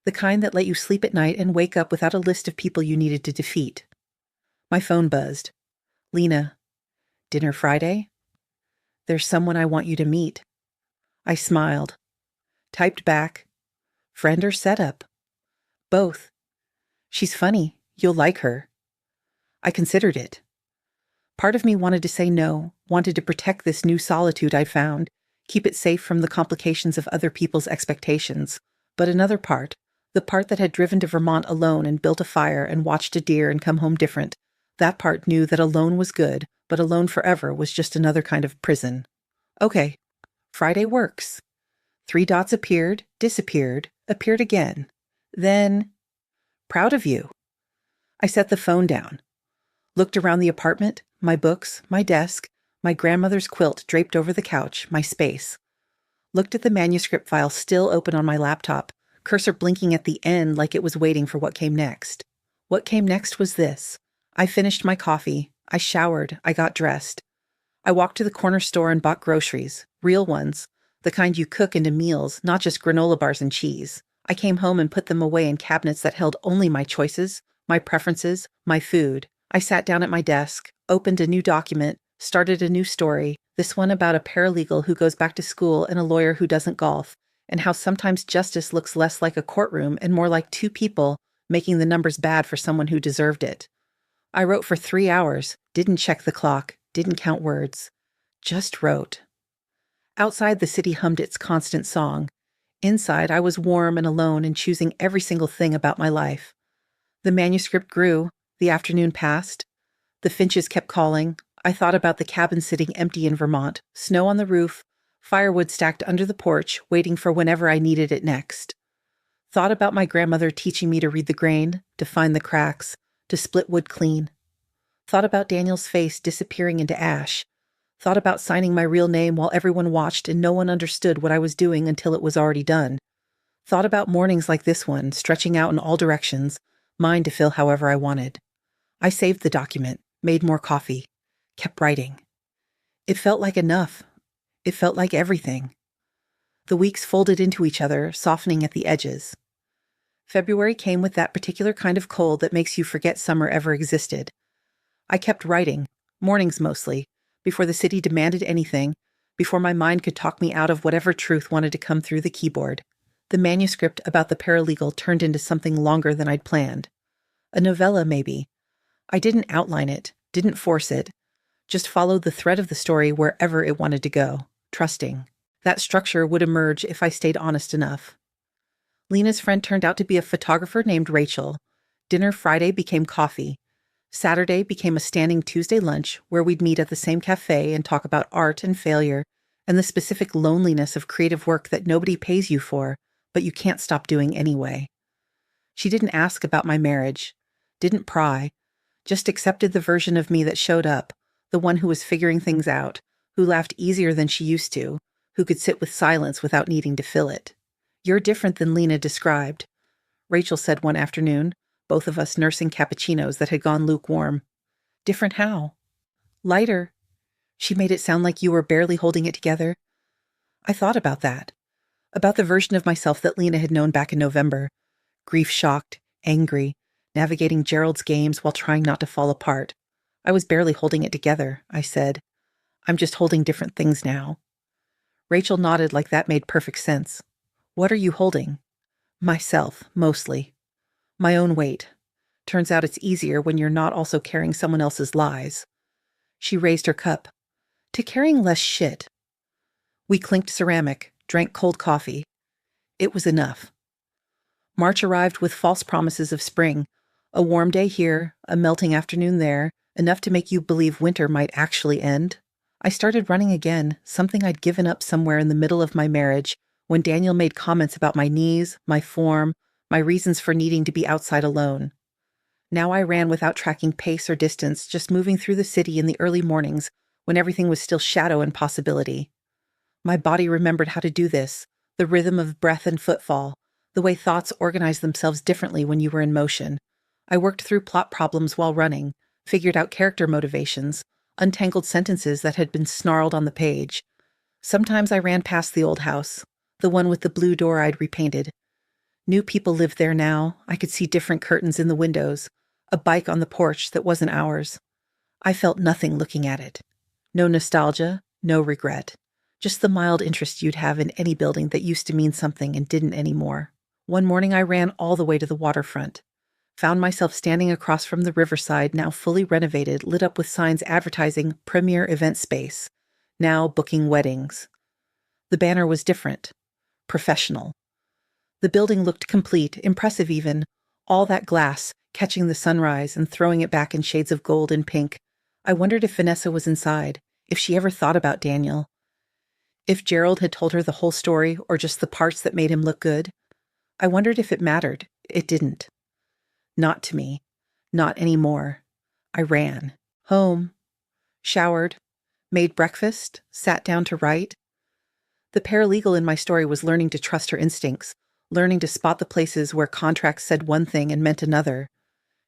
The kind that let you sleep at night and wake up without a list of people you needed to defeat. My phone buzzed. Lena. Dinner Friday? There's someone I want you to meet. I smiled. Typed back. Friend or setup? Both. She's funny. You'll like her. I considered it. Part of me wanted to say no, wanted to protect this new solitude I'd found, keep it safe from the complications of other people's expectations. But another part, the part that had driven to Vermont alone and built a fire and watched a deer and come home different, that part knew that alone was good, but alone forever was just another kind of prison. Okay, Friday works. 3 dots appeared, disappeared, appeared again. Then, proud of you. I set the phone down. Looked around the apartment, my books, my desk, my grandmother's quilt draped over the couch, my space. Looked at the manuscript file still open on my laptop, cursor blinking at the end like it was waiting for what came next. What came next was this. I finished my coffee. I showered. I got dressed. I walked to the corner store and bought groceries, real ones, the kind you cook into meals, not just granola bars and cheese. I came home and put them away in cabinets that held only my choices, my preferences, my food. I sat down at my desk, opened a new document, started a new story, this one about a paralegal who goes back to school and a lawyer who doesn't golf, and how sometimes justice looks less like a courtroom and more like 2 people making the numbers bad for someone who deserved it. I wrote for 3 hours, didn't check the clock, didn't count words, just wrote. Outside, the city hummed its constant song. Inside, I was warm and alone and choosing every single thing about my life. The manuscript grew. The afternoon passed. The finches kept calling. I thought about the cabin sitting empty in Vermont, snow on the roof, firewood stacked under the porch, waiting for whenever I needed it next. Thought about my grandmother teaching me to read the grain, to find the cracks, to split wood clean. Thought about Daniel's face disappearing into ash. Thought about signing my real name while everyone watched and no one understood what I was doing until it was already done. Thought about mornings like this one, stretching out in all directions, mine to fill however I wanted. I saved the document, made more coffee, kept writing. It felt like enough. It felt like everything. The weeks folded into each other, softening at the edges. February came with that particular kind of cold that makes you forget summer ever existed. I kept writing, mornings mostly, before the city demanded anything, before my mind could talk me out of whatever truth wanted to come through the keyboard. The manuscript about the paralegal turned into something longer than I'd planned. A novella, maybe. I didn't outline it, didn't force it, just followed the thread of the story wherever it wanted to go, trusting. That structure would emerge if I stayed honest enough. Lena's friend turned out to be a photographer named Rachel. Dinner Friday became coffee. Saturday became a standing Tuesday lunch where we'd meet at the same cafe and talk about art and failure and the specific loneliness of creative work that nobody pays you for, but you can't stop doing anyway. She didn't ask about my marriage, didn't pry, just accepted the version of me that showed up, the one who was figuring things out, who laughed easier than she used to, who could sit with silence without needing to fill it. You're different than Lena described, Rachel said one afternoon, both of us nursing cappuccinos that had gone lukewarm. Different how? Lighter. She made it sound like you were barely holding it together. I thought about that, about the version of myself that Lena had known back in November, grief-shocked, angry, navigating Gerald's games while trying not to fall apart. I was barely holding it together, I said. I'm just holding different things now. Rachel nodded like that made perfect sense. What are you holding? Myself, mostly. My own weight. Turns out it's easier when you're not also carrying someone else's lies. She raised her cup. To carrying less shit. We clinked ceramic, drank cold coffee. It was enough. March arrived with false promises of spring. A warm day here, a melting afternoon there, enough to make you believe winter might actually end. I started running again, something I'd given up somewhere in the middle of my marriage, when Daniel made comments about my knees, my form, my reasons for needing to be outside alone. Now I ran without tracking pace or distance, just moving through the city in the early mornings, when everything was still shadow and possibility. My body remembered how to do this, the rhythm of breath and footfall, the way thoughts organize themselves differently when you were in motion. I worked through plot problems while running, figured out character motivations, untangled sentences that had been snarled on the page. Sometimes I ran past the old house, the one with the blue door I'd repainted. New people lived there now. I could see different curtains in the windows, a bike on the porch that wasn't ours. I felt nothing looking at it. No nostalgia, no regret. Just the mild interest you'd have in any building that used to mean something and didn't anymore. One morning I ran all the way to the waterfront. Found myself standing across from the riverside, now fully renovated, lit up with signs advertising premier event space, now booking weddings. The banner was different. Professional. The building looked complete, impressive even. All that glass, catching the sunrise and throwing it back in shades of gold and pink. I wondered if Vanessa was inside, if she ever thought about Daniel. If Gerald had told her the whole story or just the parts that made him look good. I wondered if it mattered. It didn't. Not to me. Not anymore. I ran. Home. Showered. Made breakfast. Sat down to write. The paralegal in my story was learning to trust her instincts, learning to spot the places where contracts said one thing and meant another.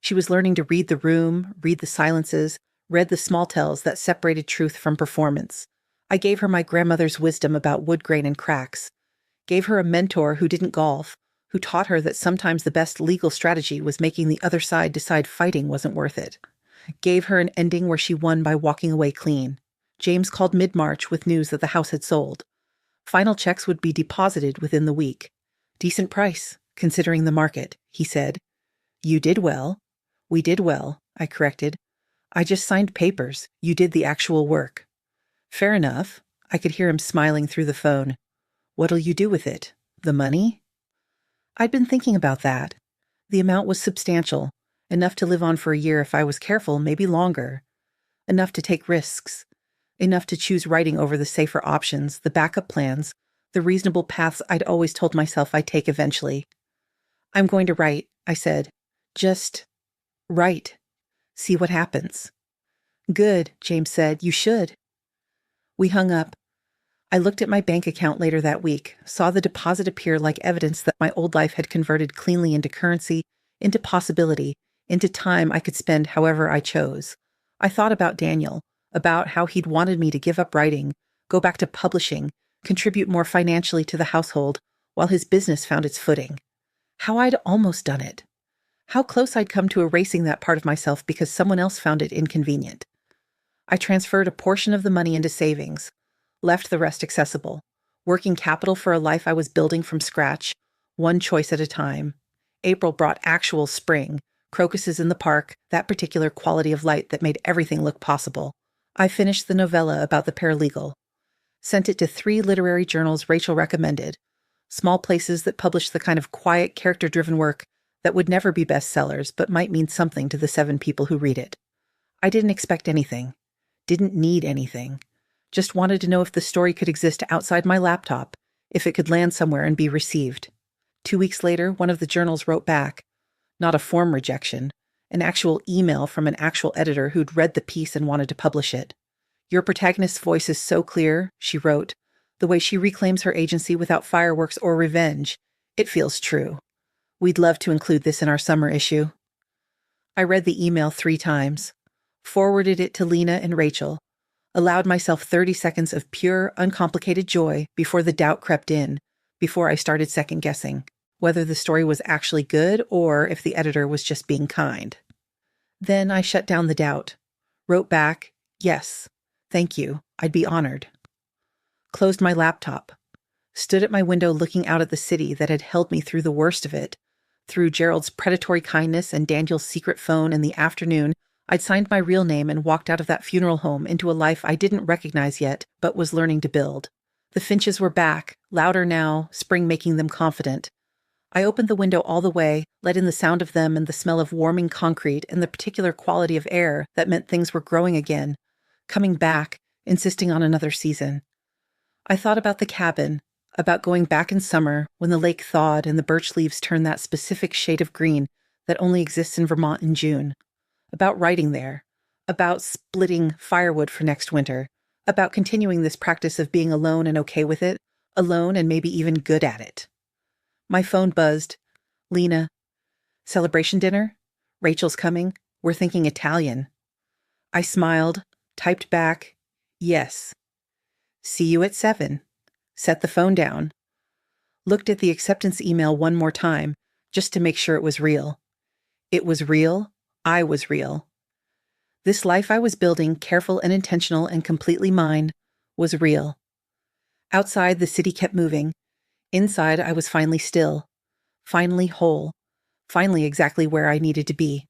She was learning to read the room, read the silences, read the small tells that separated truth from performance. I gave her my grandmother's wisdom about wood grain and cracks. Gave her a mentor who didn't golf, who taught her that sometimes the best legal strategy was making the other side decide fighting wasn't worth it. Gave her an ending where she won by walking away clean. James called mid-March with news that the house had sold. Final checks would be deposited within the week. Decent price, considering the market, he said. You did well. We did well, I corrected. I just signed papers. You did the actual work. Fair enough. I could hear him smiling through the phone. What'll you do with it? The money? I'd been thinking about that. The amount was substantial, enough to live on for a year if I was careful, maybe longer. Enough to take risks. Enough to choose writing over the safer options, the backup plans, the reasonable paths I'd always told myself I'd take eventually. I'm going to write, I said. Just write. See what happens. Good, James said. You should. We hung up. I looked at my bank account later that week, saw the deposit appear like evidence that my old life had converted cleanly into currency, into possibility, into time I could spend however I chose. I thought about Daniel, about how he'd wanted me to give up writing, go back to publishing, contribute more financially to the household, while his business found its footing. How I'd almost done it. How close I'd come to erasing that part of myself because someone else found it inconvenient. I transferred a portion of the money into savings, left the rest accessible, working capital for a life I was building from scratch, one choice at a time. April brought actual spring, crocuses in the park, that particular quality of light that made everything look possible. I finished the novella about the paralegal. Sent it to 3 literary journals Rachel recommended, small places that published the kind of quiet, character-driven work that would never be bestsellers but might mean something to the 7 people who read it. I didn't expect anything. Didn't need anything. Just wanted to know if the story could exist outside my laptop, if it could land somewhere and be received. 2 weeks later, one of the journals wrote back. Not a form rejection, an actual email from an actual editor who'd read the piece and wanted to publish it. Your protagonist's voice is so clear, she wrote, the way she reclaims her agency without fireworks or revenge. It feels true. We'd love to include this in our summer issue. I read the email 3 times, forwarded it to Lena and Rachel, allowed myself 30 seconds of pure, uncomplicated joy before the doubt crept in, before I started second-guessing whether the story was actually good or if the editor was just being kind. Then I shut down the doubt, wrote back, yes, thank you, I'd be honored. Closed my laptop, stood at my window looking out at the city that had held me through the worst of it. Through Gerald's predatory kindness and Daniel's secret phone in the afternoon, I'd signed my real name and walked out of that funeral home into a life I didn't recognize yet, but was learning to build. The Finches were back, louder now, spring making them confident. I opened the window all the way, let in the sound of them and the smell of warming concrete and the particular quality of air that meant things were growing again, coming back, insisting on another season. I thought about the cabin, about going back in summer when the lake thawed and the birch leaves turned that specific shade of green that only exists in Vermont in June, about writing there, about splitting firewood for next winter, about continuing this practice of being alone and okay with it, alone and maybe even good at it. My phone buzzed. Lena. Celebration dinner? Rachel's coming. We're thinking Italian. I smiled, typed back, yes. See you at 7. Set the phone down. Looked at the acceptance email one more time, just to make sure it was real. It was real. I was real. This life I was building, careful and intentional and completely mine, was real. Outside, the city kept moving. Inside, I was finally still, finally whole, finally exactly where I needed to be.